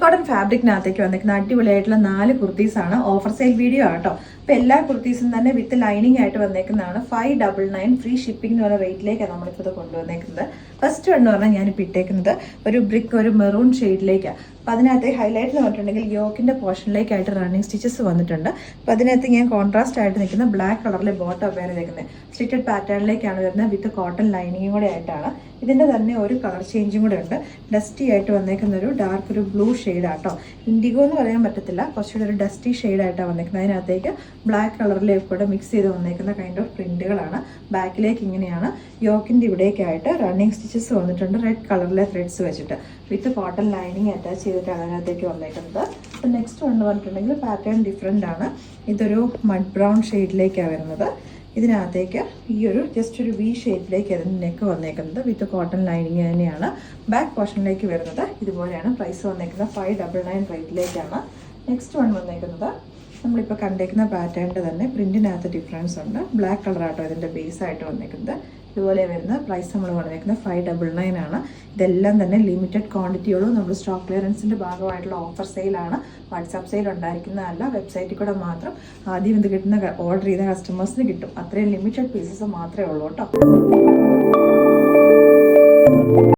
Cotton ഫാബ്രിക്കിനകത്തേക്ക് വന്നിരിക്കുന്ന അടിപൊളിയായിട്ടുള്ള 4 കുർത്തീസാണ്. Offer sale video ആട്ടോ. അപ്പോൾ എല്ലാ കുർത്തീസും തന്നെ വിത്ത് ലൈനിങ് ആയിട്ട് വന്നേക്കുന്നതാണ്. 599 ഫ്രീ ഷിപ്പിംഗ് എന്ന് പറഞ്ഞ റേറ്റിലേക്കാണ് നമ്മളിപ്പോൾ ഇത് കൊണ്ടുവന്നേക്കുന്നത്. ഫസ്റ്റ് എന്ന് പറഞ്ഞാൽ ഞാനിപ്പോൾ ഇട്ടേക്കുന്നത് ഒരു ബ്രിക്ക്, ഒരു മെറൂൺ ഷെയ്ഡിലേക്കാണ്. അപ്പോൾ അതിനകത്ത് ഹൈലൈറ്റ് എന്ന് പറഞ്ഞിട്ടുണ്ടെങ്കിൽ യോക്കിൻ്റെ പോർഷനിലേക്കായിട്ട് റണ്ണിങ് സ്റ്റിച്ചസ് വന്നിട്ടുണ്ട്. അപ്പോൾ അതിനകത്ത് ഞാൻ കോൺട്രാസ്റ്റ് ആയിട്ട് നിൽക്കുന്ന ബ്ലാക്ക് കളറിലെ ബോട്ടം വേറെ നിൽക്കുന്നത് സ്റ്റിറ്റഡ് പാറ്റേണിലേക്കാണ് വരുന്നത്. വിത്ത് കോട്ടൺ ലൈനിങ്ങും കൂടെ ആയിട്ടാണ്. ഇതിൻ്റെ തന്നെ ഒരു കളർ ചേഞ്ചും കൂടെ ഉണ്ട്. ഡസ്റ്റി ആയിട്ട് വന്നേക്കുന്ന ഒരു ഡാർക്ക് ഒരു ബ്ലൂ ഷെയ്ഡാട്ടോ. ഇൻഡിഗോ എന്ന് പറയാൻ പറ്റത്തില്ല, കുറച്ചുകൂടെ ഒരു ഡസ്റ്റി ഷെയ്ഡായിട്ടാണ് വന്നേക്കുന്നത്. അതിനകത്തേക്ക് ബ്ലാക്ക് കളറിലേക്ക് കൂടെ മിക്സ് ചെയ്ത് വന്നേക്കുന്ന കൈൻഡ് ഓഫ് പ്രിന്റുകളാണ്. ബാക്കിലേക്ക് ഇങ്ങനെയാണ്. യോക്കിൻ്റെ ഇവിടേക്കായിട്ട് റണ്ണിങ് സ്റ്റിച്ചസ് വന്നിട്ടുണ്ട് റെഡ് കളറിലെ ത്രെഡ്സ് വെച്ചിട്ട്. വിത്ത് കോട്ടൺ ലൈനിങ് അറ്റാച്ച് ചെയ്തിട്ടാണ് അതിനകത്തേക്ക് വന്നേക്കുന്നത്. അപ്പോൾ നെക്സ്റ്റ് വന്ന് പറഞ്ഞിട്ടുണ്ടെങ്കിൽ പാറ്റേൺ ഡിഫറെൻ്റ് ആണ്. ഇതൊരു മഡ് ബ്രൗൺ ഷെയ്ഡിലേക്കാണ് വരുന്നത്. ഇതിനകത്തേക്ക് ഈ ഒരു ജസ്റ്റ് ഒരു വി ഷേപ്പിലേക്ക് അതിന് നെക്ക് വന്നേക്കുന്നത്. വിത്ത് കോട്ടൺ ലൈനിങ് തന്നെയാണ്. ബാക്ക് പോർഷനിലേക്ക് വരുന്നത് ഇതുപോലെയാണ്. പ്രൈസ് വന്നേക്കുന്നത് 599 റേറ്റിലേക്കാണ്. നെക്സ്റ്റ് വൺ വന്നേക്കുന്നത് നമ്മളിപ്പോൾ കണ്ടേക്കുന്ന പാറ്റേണിൻ്റെ തന്നെ പ്രിൻറ്റിനകത്ത് ഡിഫറൻസ് ഉണ്ട്. ബ്ലാക്ക് കളറാട്ടോ ഇതിൻ്റെ ബേസായിട്ട് വന്നേക്കുന്നത്. ഇതുപോലെ വരുന്ന പ്രൈസ് നമ്മൾ വന്നേക്കുന്നത് 599 ആണ്. ഇതെല്ലാം തന്നെ ലിമിറ്റഡ് ക്വാണ്ടിറ്റിയുള്ളൂ. നമ്മൾ സ്റ്റോക്ക് ക്ലിയറൻസിൻ്റെ ഭാഗമായിട്ടുള്ള ഓഫർ സെയിലാണ്. വാട്സാപ്പ് സെയിൽ ഉണ്ടായിരിക്കുന്നതല്ല. വെബ്സൈറ്റിൽ കൂടെ മാത്രം ആദ്യം ഇത് കിട്ടുന്ന ഓർഡർ ചെയ്ത കസ്റ്റമേഴ്സിന് കിട്ടും. അത്രയും ലിമിറ്റഡ് പീസസ് മാത്രമേ ഉള്ളൂ കേട്ടോ.